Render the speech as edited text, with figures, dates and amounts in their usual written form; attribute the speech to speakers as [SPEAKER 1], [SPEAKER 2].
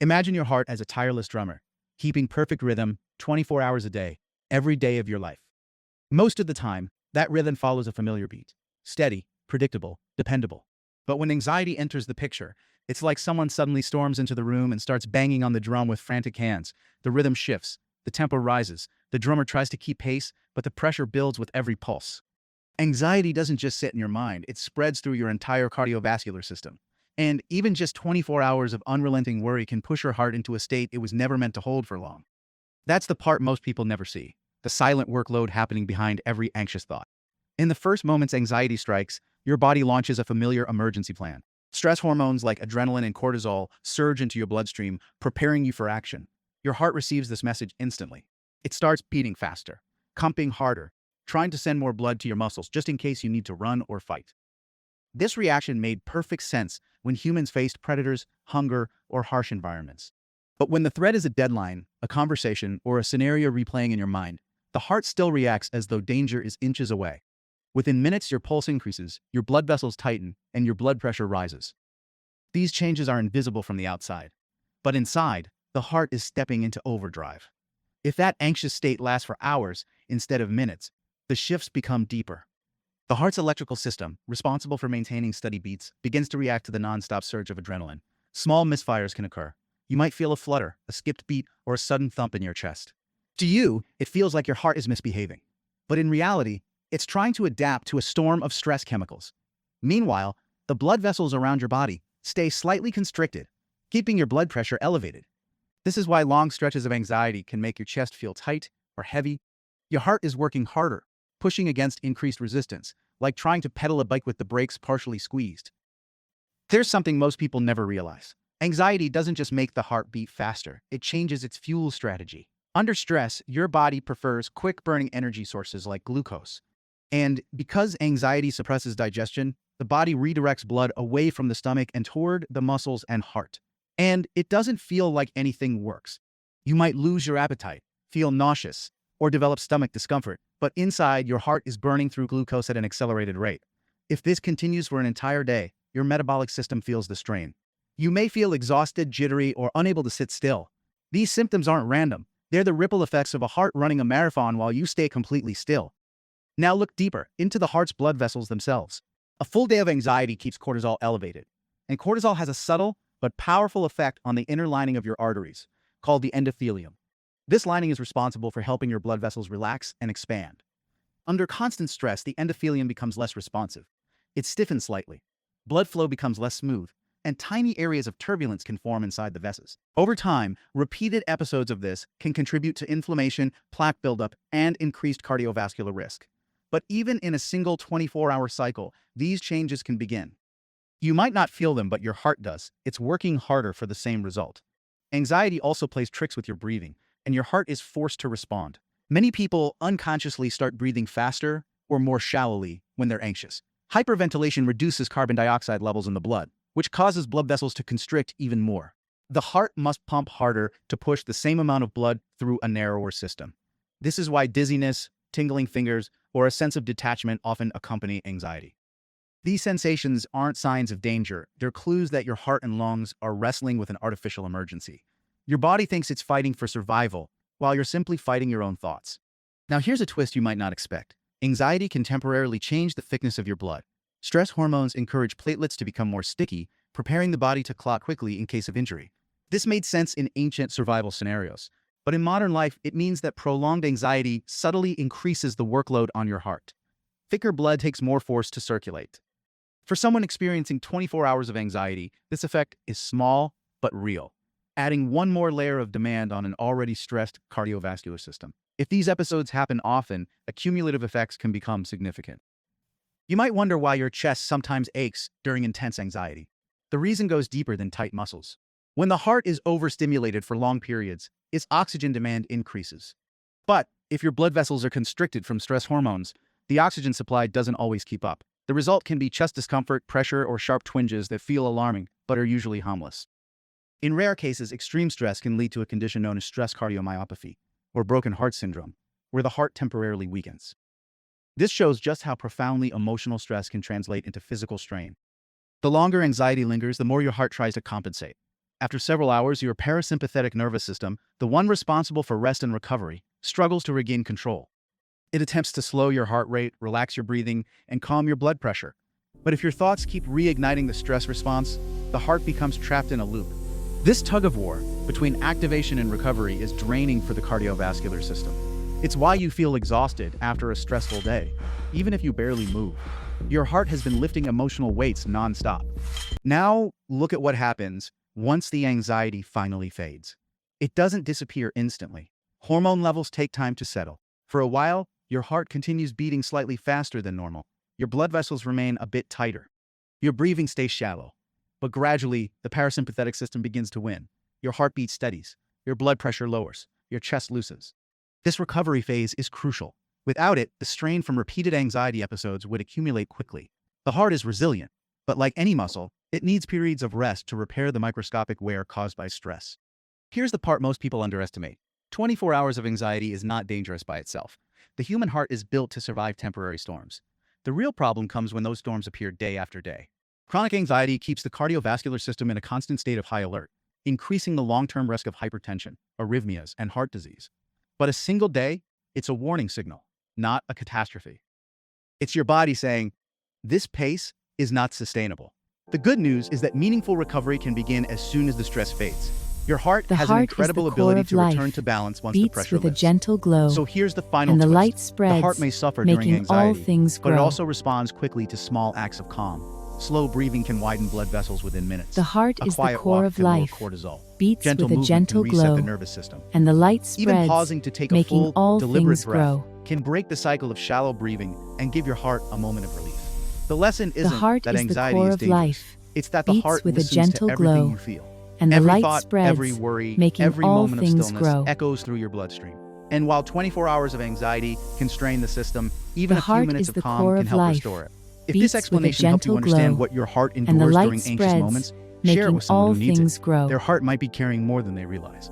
[SPEAKER 1] Imagine your heart as a tireless drummer, keeping perfect rhythm 24 hours a day, every day of your life. Most of the time, that rhythm follows a familiar beat. Steady, predictable, dependable. But when anxiety enters the picture, it's like someone suddenly storms into the room and starts banging on the drum with frantic hands. The rhythm shifts, the tempo rises, the drummer tries to keep pace, but the pressure builds with every pulse. Anxiety doesn't just sit in your mind, it spreads through your entire cardiovascular system. And even just 24 hours of unrelenting worry can push your heart into a state it was never meant to hold for long. That's the part most people never see, the silent workload happening behind every anxious thought. In the first moments anxiety strikes, your body launches a familiar emergency plan. Stress hormones like adrenaline and cortisol surge into your bloodstream, preparing you for action. Your heart receives this message instantly. It starts beating faster, pumping harder, trying to send more blood to your muscles just in case you need to run or fight. This reaction made perfect sense when humans faced predators, hunger, or harsh environments. But when the threat is a deadline, a conversation, or a scenario replaying in your mind, the heart still reacts as though danger is inches away. Within minutes, your pulse increases, your blood vessels tighten, and your blood pressure rises. These changes are invisible from the outside. But inside, the heart is stepping into overdrive. If that anxious state lasts for hours instead of minutes, the shifts become deeper. The heart's electrical system, responsible for maintaining steady beats, begins to react to the nonstop surge of adrenaline. Small misfires can occur. You might feel a flutter, a skipped beat, or a sudden thump in your chest. To you, it feels like your heart is misbehaving. But in reality, it's trying to adapt to a storm of stress chemicals. Meanwhile, the blood vessels around your body stay slightly constricted, keeping your blood pressure elevated. This is why long stretches of anxiety can make your chest feel tight or heavy. Your heart is working harder, pushing against increased resistance, like trying to pedal a bike with the brakes partially squeezed. There's something most people never realize. Anxiety doesn't just make the heart beat faster, it changes its fuel strategy. Under stress, your body prefers quick-burning energy sources like glucose. And because anxiety suppresses digestion, the body redirects blood away from the stomach and toward the muscles and heart. And it doesn't feel like anything works. You might lose your appetite, feel nauseous, or develop stomach discomfort, but inside your heart is burning through glucose at an accelerated rate. If this continues for an entire day, your metabolic system feels the strain. You may feel exhausted, jittery, or unable to sit still. These symptoms aren't random. They're the ripple effects of a heart running a marathon while you stay completely still. Now look deeper into the heart's blood vessels themselves. A full day of anxiety keeps cortisol elevated, and cortisol has a subtle but powerful effect on the inner lining of your arteries, called the endothelium. This lining is responsible for helping your blood vessels relax and expand. Under constant stress, the endothelium becomes less responsive. It stiffens slightly. Blood flow becomes less smooth, and tiny areas of turbulence can form inside the vessels. Over time, repeated episodes of this can contribute to inflammation, plaque buildup, and increased cardiovascular risk. But even in a single 24-hour cycle, these changes can begin. You might not feel them, but your heart does. It's working harder for the same result. Anxiety also plays tricks with your breathing, and your heart is forced to respond. Many people unconsciously start breathing faster or more shallowly when they're anxious. Hyperventilation reduces carbon dioxide levels in the blood, which causes blood vessels to constrict even more. The heart must pump harder to push the same amount of blood through a narrower system. This is why dizziness, tingling fingers, or a sense of detachment often accompany anxiety. These sensations aren't signs of danger, they're clues that your heart and lungs are wrestling with an artificial emergency. Your body thinks it's fighting for survival, while you're simply fighting your own thoughts. Now here's a twist you might not expect. Anxiety can temporarily change the thickness of your blood. Stress hormones encourage platelets to become more sticky, preparing the body to clot quickly in case of injury. This made sense in ancient survival scenarios, but in modern life, it means that prolonged anxiety subtly increases the workload on your heart. Thicker blood takes more force to circulate. For someone experiencing 24 hours of anxiety, this effect is small but real, adding one more layer of demand on an already stressed cardiovascular system. If these episodes happen often, accumulative effects can become significant. You might wonder why your chest sometimes aches during intense anxiety. The reason goes deeper than tight muscles. When the heart is overstimulated for long periods, its oxygen demand increases. But if your blood vessels are constricted from stress hormones, the oxygen supply doesn't always keep up. The result can be chest discomfort, pressure, or sharp twinges that feel alarming, but are usually harmless. In rare cases, extreme stress can lead to a condition known as stress cardiomyopathy, or broken heart syndrome, where the heart temporarily weakens. This shows just how profoundly emotional stress can translate into physical strain. The longer anxiety lingers, the more your heart tries to compensate. After several hours, your parasympathetic nervous system, the one responsible for rest and recovery, struggles to regain control. It attempts to slow your heart rate, relax your breathing, and calm your blood pressure. But if your thoughts keep reigniting the stress response, the heart becomes trapped in a loop. This tug-of-war between activation and recovery is draining for the cardiovascular system. It's why you feel exhausted after a stressful day, even if you barely move. Your heart has been lifting emotional weights nonstop. Now, look at what happens once the anxiety finally fades. It doesn't disappear instantly. Hormone levels take time to settle. For a while, your heart continues beating slightly faster than normal. Your blood vessels remain a bit tighter. Your breathing stays shallow. But gradually, the parasympathetic system begins to win. Your heartbeat steadies. Your blood pressure lowers. Your chest loosens. This recovery phase is crucial. Without it, the strain from repeated anxiety episodes would accumulate quickly. The heart is resilient, but like any muscle, it needs periods of rest to repair the microscopic wear caused by stress. Here's the part most people underestimate. 24 hours of anxiety is not dangerous by itself. The human heart is built to survive temporary storms. The real problem comes when those storms appear day after day. Chronic anxiety keeps the cardiovascular system in a constant state of high alert, increasing the long-term risk of hypertension, arrhythmias, and heart disease. But a single day, it's a warning signal, not a catastrophe. It's your body saying, this pace is not sustainable. The good news is that meaningful recovery can begin as soon as the stress fades. Your heart has an incredible ability to return to balance once the pressure
[SPEAKER 2] beats with
[SPEAKER 1] lifts.
[SPEAKER 2] a gentle glow,
[SPEAKER 1] So here's the final
[SPEAKER 2] and the
[SPEAKER 1] twist.
[SPEAKER 2] light spreads,
[SPEAKER 1] The heart may suffer during
[SPEAKER 2] making all
[SPEAKER 1] anxiety,
[SPEAKER 2] things
[SPEAKER 1] but it
[SPEAKER 2] grow.
[SPEAKER 1] also responds quickly to small acts of calm. Slow breathing can widen blood vessels within minutes.
[SPEAKER 2] The heart
[SPEAKER 1] A
[SPEAKER 2] is the
[SPEAKER 1] quiet
[SPEAKER 2] core
[SPEAKER 1] walk
[SPEAKER 2] of
[SPEAKER 1] can lower
[SPEAKER 2] life,
[SPEAKER 1] cortisol.
[SPEAKER 2] beats
[SPEAKER 1] Gentle
[SPEAKER 2] with a
[SPEAKER 1] movement
[SPEAKER 2] gentle
[SPEAKER 1] can reset
[SPEAKER 2] glow,
[SPEAKER 1] the nervous system.
[SPEAKER 2] and the light spreads,
[SPEAKER 1] Even pausing to take a
[SPEAKER 2] making
[SPEAKER 1] full,
[SPEAKER 2] all
[SPEAKER 1] deliberate
[SPEAKER 2] things
[SPEAKER 1] breath
[SPEAKER 2] grow.
[SPEAKER 1] can break the cycle of shallow breathing and give your heart a moment of relief. The lesson
[SPEAKER 2] The
[SPEAKER 1] isn't
[SPEAKER 2] heart
[SPEAKER 1] that
[SPEAKER 2] is the
[SPEAKER 1] anxiety
[SPEAKER 2] core
[SPEAKER 1] is
[SPEAKER 2] of
[SPEAKER 1] dangerous.
[SPEAKER 2] life,
[SPEAKER 1] It's that the
[SPEAKER 2] beats
[SPEAKER 1] heart
[SPEAKER 2] with a
[SPEAKER 1] listens
[SPEAKER 2] gentle
[SPEAKER 1] to everything
[SPEAKER 2] glow,
[SPEAKER 1] you feel.
[SPEAKER 2] and the
[SPEAKER 1] Every
[SPEAKER 2] light
[SPEAKER 1] thought,
[SPEAKER 2] spreads,
[SPEAKER 1] every worry,
[SPEAKER 2] making
[SPEAKER 1] every
[SPEAKER 2] all
[SPEAKER 1] moment of
[SPEAKER 2] things
[SPEAKER 1] stillness
[SPEAKER 2] grow.
[SPEAKER 1] echoes through your bloodstream. And while 24 hours of anxiety can strain the system, even
[SPEAKER 2] The
[SPEAKER 1] a few
[SPEAKER 2] heart
[SPEAKER 1] minutes
[SPEAKER 2] is
[SPEAKER 1] of
[SPEAKER 2] the
[SPEAKER 1] calm
[SPEAKER 2] core
[SPEAKER 1] can
[SPEAKER 2] of
[SPEAKER 1] help
[SPEAKER 2] life,
[SPEAKER 1] restore it. If
[SPEAKER 2] beats
[SPEAKER 1] this
[SPEAKER 2] with a
[SPEAKER 1] explanation helped you
[SPEAKER 2] gentle
[SPEAKER 1] understand
[SPEAKER 2] glow,
[SPEAKER 1] what your heart
[SPEAKER 2] and the
[SPEAKER 1] endures
[SPEAKER 2] light
[SPEAKER 1] during anxious
[SPEAKER 2] spreads,
[SPEAKER 1] moments, share it
[SPEAKER 2] making
[SPEAKER 1] with someone
[SPEAKER 2] all
[SPEAKER 1] who needs
[SPEAKER 2] things
[SPEAKER 1] it.
[SPEAKER 2] grow.
[SPEAKER 1] Their heart might be carrying more than they realize.